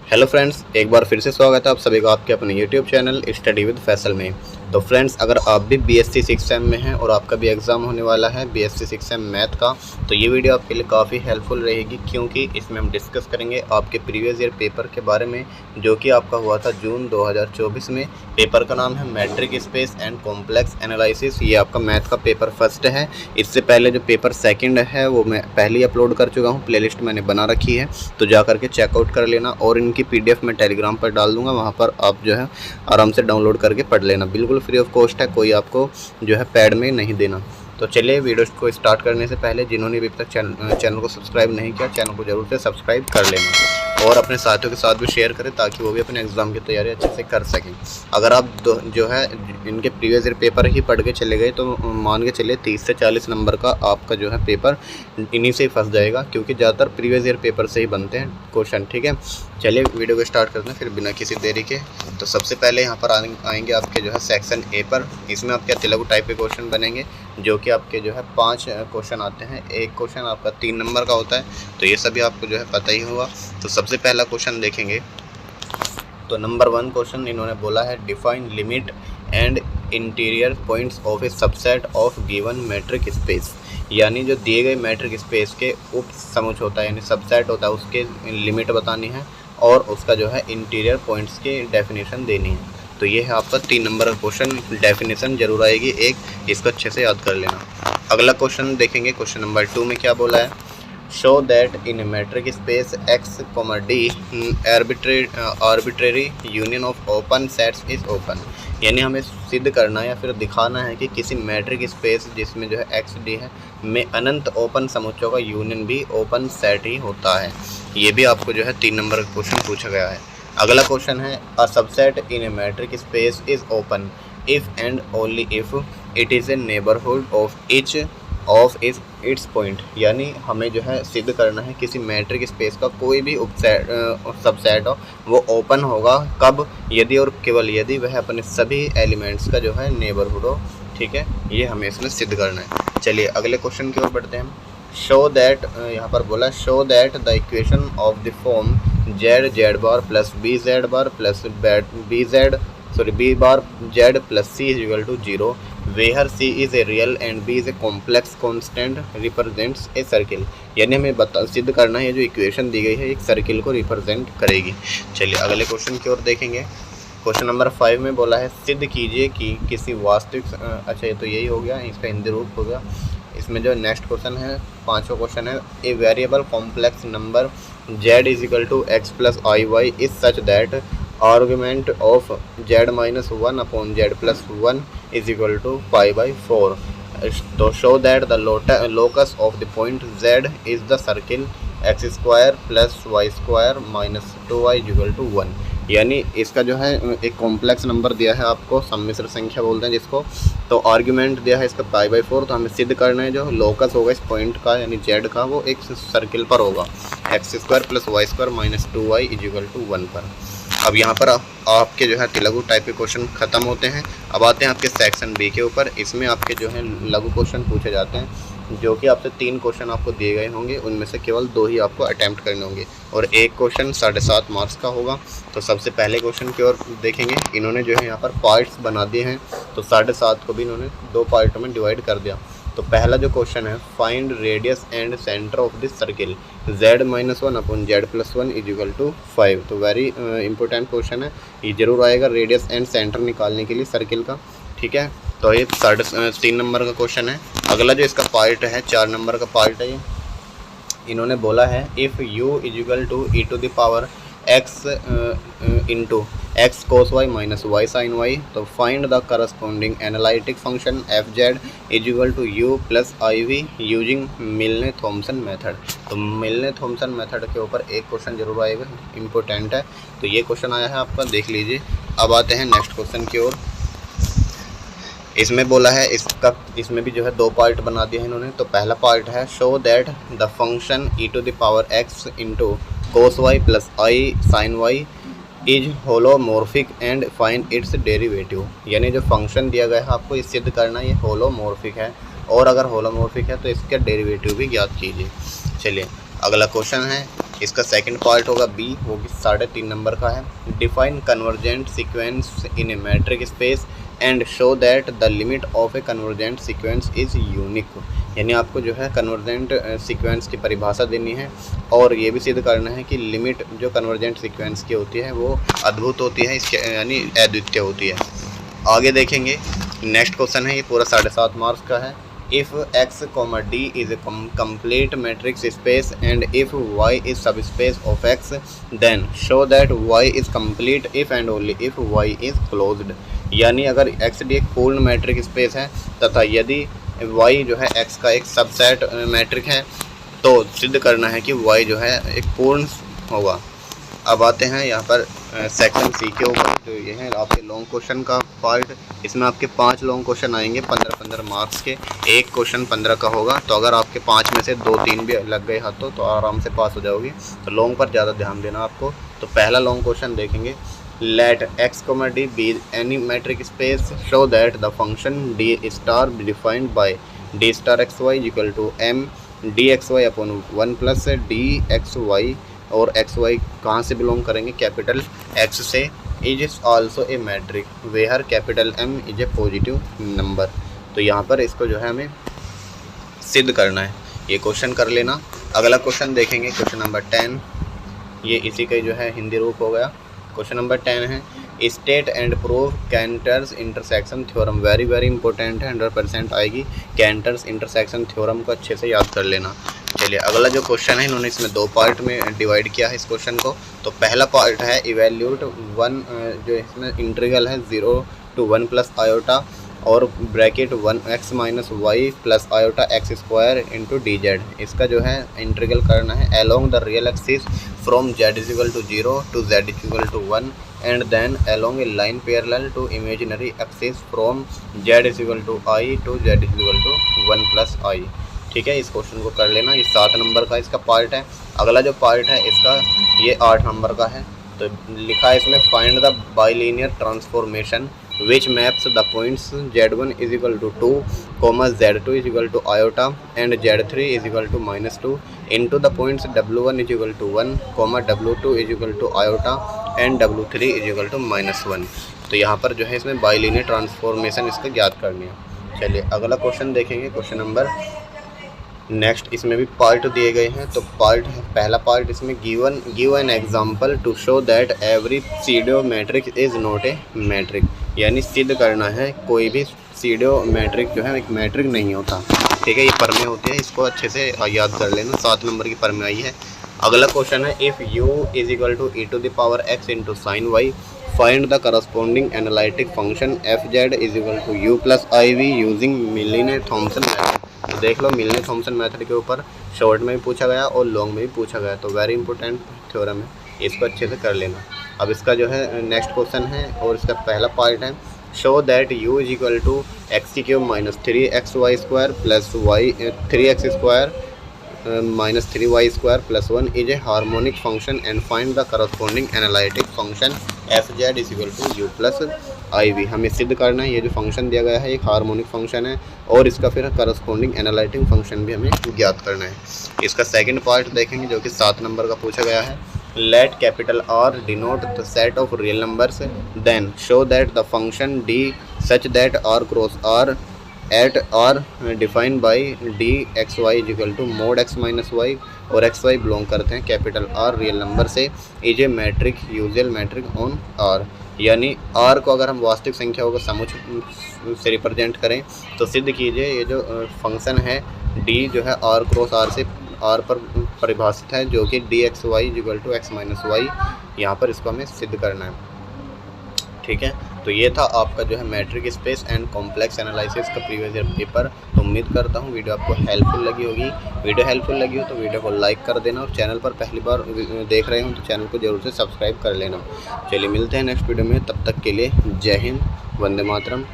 Hello friends, एक बार फिर से स्वागत है आप सभी का आपके अपने YouTube channel study with Faisal में। तो फ्रेंड्स, अगर आप भी बीएससी 6 सेम में हैं और आपका भी एग्ज़ाम होने वाला है बीएससी 6 सेम मैथ का, तो ये वीडियो आपके लिए काफ़ी हेल्पफुल रहेगी, क्योंकि इसमें हम डिस्कस करेंगे आपके प्रीवियस ईयर पेपर के बारे में, जो कि आपका हुआ था जून 2024 में। पेपर का नाम है matric space and complex analysis. ये आपका मैथ का पेपर फर्स्ट है। इससे पहले जो पेपर सेकेंड है वो मैं पहले ही अपलोड कर चुका हूँ, प्लेलिस्ट मैंने बना रखी है, तो जा करके चेकआउट कर लेना। और इनकी पीडीएफ मैं टेलीग्राम पर डाल दूंगा, वहाँ पर आप जो है आराम से डाउनलोड करके पढ़ लेना। बिल्कुल फ्री ऑफ कॉस्ट है, कोई आपको जो है पैड में नहीं देना। तो चलिए वीडियो को स्टार्ट करने से पहले जिन्होंने अभी तक चैनल को सब्सक्राइब नहीं किया, चैनल को जरूर से सब्सक्राइब कर लेना और अपने साथियों के साथ भी शेयर करें, ताकि वो भी अपने एग्ज़ाम की तैयारी अच्छे से कर सकें। अगर आप जो है इनके प्रीवियस ईयर पेपर ही पढ़ के चले गए, तो मान के चलिए 30 से 40 नंबर का आपका जो है पेपर इन्हीं से ही फंस जाएगा, क्योंकि ज़्यादातर प्रीवियस ईयर पेपर से ही बनते हैं क्वेश्चन। ठीक है, चलिए वीडियो को स्टार्ट करते हैं फिर बिना किसी देरी के। तो सबसे पहले यहाँ पर आएंगे आपके जो है सेक्शन ए पर। इसमें आपके तेलुगु टाइप के क्वेश्चन बनेंगे, जो कि आपके जो है 5 क्वेश्चन आते हैं। एक क्वेश्चन आपका 3 नंबर का होता है, तो ये सभी आपको जो है पता ही होगा। तो सबसे पहला क्वेश्चन देखेंगे, तो नंबर 1 क्वेश्चन इन्होंने बोला है define limit and interior points of A subset of given matric space. यानी जो दिए गए मैट्रिक स्पेस के उप समुच होता है, यानी सबसेट होता है, उसके लिमिट बतानी है और उसका जो है इंटीरियर पॉइंट्स की डेफिनेशन देनी है। तो ये है आपका 3 नंबर का क्वेश्चन। डेफिनेशन जरूर आएगी एक, इसको अच्छे से याद कर लेना। अगला क्वेश्चन देखेंगे, क्वेश्चन नंबर 2 में क्या बोला है, show that in matric space x comma D arbitrary union of open sets is open. यानी हमें सिद्ध करना है या फिर दिखाना है कि किसी मैट्रिक स्पेस जिसमें जो है एक्स डी है में अनंत ओपन समुच्चयों का यूनियन भी ओपन सेट ही होता है। ये भी आपको जो है 3 नंबर का क्वेश्चन पूछा गया है। अगला क्वेश्चन है a subset in A matric space is open if and only if it is a neighbourhood of its point. यानी हमें जो है सिद्ध करना है किसी मैट्रिक स्पेस का कोई भी सबसेट हो वो ओपन होगा कब, यदि और केवल यदि वह अपने सभी एलिमेंट्स का जो है नेबरहुड हो। ठीक है, ये हमें इसमें सिद्ध करना है। चलिए अगले क्वेश्चन की ओर बढ़ते हैं। शो दैट, यहाँ पर बोला show that the equation of the form z bar plus b z bar plus b bar z plus c is equal to 0 where c is a real and b is a complex constant represents a circle. यानी हमें सिद्ध करना है ये जो equation दी गई है एक सर्किल को रिप्रेजेंट करेगी। चलिए अगले क्वेश्चन की ओर देखेंगे। क्वेश्चन नंबर 5 में बोला है सिद्ध कीजिए कि किसी वास्तविक अच्छा, ये तो यही हो गया, इसका हिंदी रूप हो गया। इसमें जो नेक्स्ट क्वेश्चन है 5वां क्वेश्चन है a variable complex number z is equal to x plus i y is such that argument of z minus 1 upon z plus 1 is equal to pi by 4। तो show that the locus of the point z is the circle x square plus y square minus 2y is equal to 1। यानी इसका जो है एक complex number दिया है आपको, सम्मिश्र संख्या बोलते हैं जिसको, तो आर्ग्यूमेंट दिया है इसका पाई बाई 4। तो हमें सिद्ध करना है जो लोकस होगा इस पॉइंट का यानी जेड का वो एक सर्किल पर होगा x square plus y square minus 2y is equal to 1 पर। अब यहाँ पर आपके जो है तेलुगु टाइप के क्वेश्चन ख़त्म होते हैं। अब आते हैं आपके सेक्शन बी के ऊपर। इसमें आपके जो है लघु क्वेश्चन पूछे जाते हैं, जो कि आपसे 3 क्वेश्चन आपको दिए गए होंगे, उनमें से केवल 2 ही आपको अटैम्प्ट करने होंगे और एक क्वेश्चन 7.5 मार्क्स का होगा। तो सबसे पहले क्वेश्चन की ओर देखेंगे। इन्होंने जो है यहाँ पर पार्ट्स बना दिए हैं, तो 7.5 को भी इन्होंने 2 पार्टों में डिवाइड कर दिया। तो पहला जो क्वेश्चन है find radius and centre of this circle z minus 1 upon z plus 1 is equal to 5। तो वेरी इंपॉर्टेंट क्वेश्चन है, ये जरूर आएगा रेडियस एंड सेंटर निकालने के लिए सर्किल का। ठीक है, तो ये 3 नंबर का क्वेश्चन है। अगला जो इसका पार्ट है 4 नंबर का पार्ट है, ये इन्होंने बोला है if u is equal to e to the power x into x cos y minus y sine y, तो find the corresponding analytic function f z is equal to u plus i v using Milne Thomson method. तो Milne Thomson method के ऊपर एक question जरूर आएगा, important है। तो ये क्वेश्चन आया है आपका, देख लीजिए। अब आते हैं नेक्स्ट क्वेश्चन की ओर। इसमें बोला है इसमें भी जो है 2 पार्ट बना दिए हैं इन्होंने। तो पहला पार्ट है show that the function e to the power x into cos y plus i sine y is holomorphic and find its derivative. यानी जो फंक्शन दिया गया है आपको इस सिद्ध करना ये होलोमॉर्फिक है, और अगर होलोमॉर्फिक है तो इसका डेरिवेटिव भी ज्ञात कीजिए। चलिए अगला क्वेश्चन है इसका सेकंड पार्ट होगा बी, वो भी 3.5 नंबर का है। Define convergent sequence in A matric space and show that the limit of A convergent sequence is unique. यानी आपको जो है कन्वर्जेंट सीक्वेंस की परिभाषा देनी है और ये भी सिद्ध करना है कि लिमिट जो कन्वर्जेंट सीक्वेंस की होती है वो अद्भुत होती है, इसके यानी अद्वितीय होती है। आगे देखेंगे, नेक्स्ट क्वेश्चन है, ये पूरा 7.5 मार्क्स का है। If x, d is a complete matrix space and if y is subspace of x, then show that y is complete if and only if y is closed। यानी अगर x d एक पूर्ण matric space है तथा यदि y जो है x का एक सबसेट मैट्रिक है तो सिद्ध करना है कि y जो है एक पूर्ण होगा। अब आते हैं यहाँ पर सेक्शन सी के ऊपर, जो ये है आपके लॉन्ग क्वेश्चन का पार्ट। इसमें आपके 5 लॉन्ग क्वेश्चन आएंगे 15-15 मार्क्स के, एक क्वेश्चन 15 का होगा। तो अगर आपके 5 में से 2-3 भी लग गए हाथों तो आराम से पास हो जाओगी। तो लॉन्ग पर ज़्यादा ध्यान देना आपको। तो पहला लॉन्ग क्वेश्चन देखेंगे, let x, d be any metric space show that the function d star defined by d star x y equal to m dxy upon 1 plus dxy, और एक्स वाई कहाँ से बिलोंग करेंगे, capital x से, is also a metric where capital M is a positive number. तो यहाँ पर इसको जो है हमें सिद्ध करना है, ये क्वेश्चन कर लेना। अगला क्वेश्चन देखेंगे, क्वेश्चन नंबर 10, ये इसी का जो है हिंदी रूप हो गया। क्वेश्चन नंबर 10 है, state and prove Cantor's intersection theorem. Very important है, 100% आएगी। कैंटर्स इंटरसेक्शन थ्योरम को अच्छे से याद कर लेना। चलिए अगला जो क्वेश्चन है, इन्होंने इसमें 2 पार्ट में डिवाइड किया है इस क्वेश्चन को। तो पहला पार्ट है इवैल्यूएट 1, जो इसमें इंटीग्रल है 0 to 1 प्लस आयोटा और bracket 1x minus y plus iota x square into d z. इसका जो है इंटीग्रल करना है along the real axis from z is equal to 0 to z is equal to 1 and then along a line parallel to imaginary axis from z is equal to i to z is equal to 1 plus i। ठीक है, इस question को कर लेना। ये 7 number का इसका part है। अगला जो पार्ट है इसका ये 8 नंबर का है। तो लिखा है इसमें, find the bilinear transformation which maps the points z1 is equal to 2, z2 is equal to iota and z3 is equal to -2 into the points w1 is equal to 1, w2 is equal to iota and w3 is equal to -1। तो यहाँ पर जो है इसमें bilinear transformation इसका ज्ञात करनी है। चलिए अगला क्वेश्चन देखेंगे, क्वेश्चन नंबर नेक्स्ट। इसमें भी पार्ट दिए गए हैं। तो पार्ट है, पहला पार्ट इसमें give an example to show that every pseudo metrics is not a metric. यानी सिद्ध करना है कोई भी सीडो मैट्रिक जो है एक मैट्रिक नहीं होता। ठीक है, ये परमें होती है, इसको अच्छे से याद कर लेना। 7 नंबर की परमें आई है। अगला क्वेश्चन है, if u is equal to e to the power x into sine y, find the corresponding analytic function f z is equal to u plus i v using Milne Thomson method. तो देख लो, मिलने-थॉम्पसन method के ऊपर short में भी पूछा गया और long में भी पूछा गया। तो वेरी इंपॉर्टेंट थ्योरम है, इसको अच्छे से कर लेना। अब इसका जो है नेक्स्ट क्वेश्चन है और इसका पहला पार्ट है, show that u is equal to x³ minus 3xy square plus y 3x square minus 3y square plus 1 is a harmonic function and find the corresponding analytic function f z is equal to u plus i v. हमें सिद्ध करना है ये जो function दिया गया है एक हार्मोनिक फंक्शन है और इसका फिर करस्पॉन्डिंग एनालिटिक फंक्शन भी हमें ज्ञात करना है। इसका सेकंड पार्ट देखेंगे जो कि 7 नंबर का पूछा गया है। Let capital R denote the set of real numbers, then show that the function d such that R cross R at R defined by d x y is equal to mod x minus y, और x y belong करते हैं capital R real number से, is a metric usual metric on R. यानी R को अगर हम वास्तविक संख्याओं का समुच्चय से रिप्रेजेंट करें तो सिद्ध कीजिए ये जो फंक्शन है डी जो है आर क्रॉस आर से आर पर परिभाषित है, जो कि d x y is equal to x minus y. यहाँ पर इसको हमें सिद्ध करना है। ठीक है, तो ये था आपका जो है matric space and complex analysis का प्रीवियस ईयर पेपर। तो उम्मीद करता हूँ वीडियो आपको हेल्पफुल लगी होगी। वीडियो हेल्पफुल लगी हो तो वीडियो को लाइक कर देना और चैनल पर पहली बार देख रहे हो तो चैनल को जरूर से सब्सक्राइब कर लेना। चलिए मिलते हैं नेक्स्ट वीडियो में, तब तक के लिए जय हिंद, वंदे मातरम।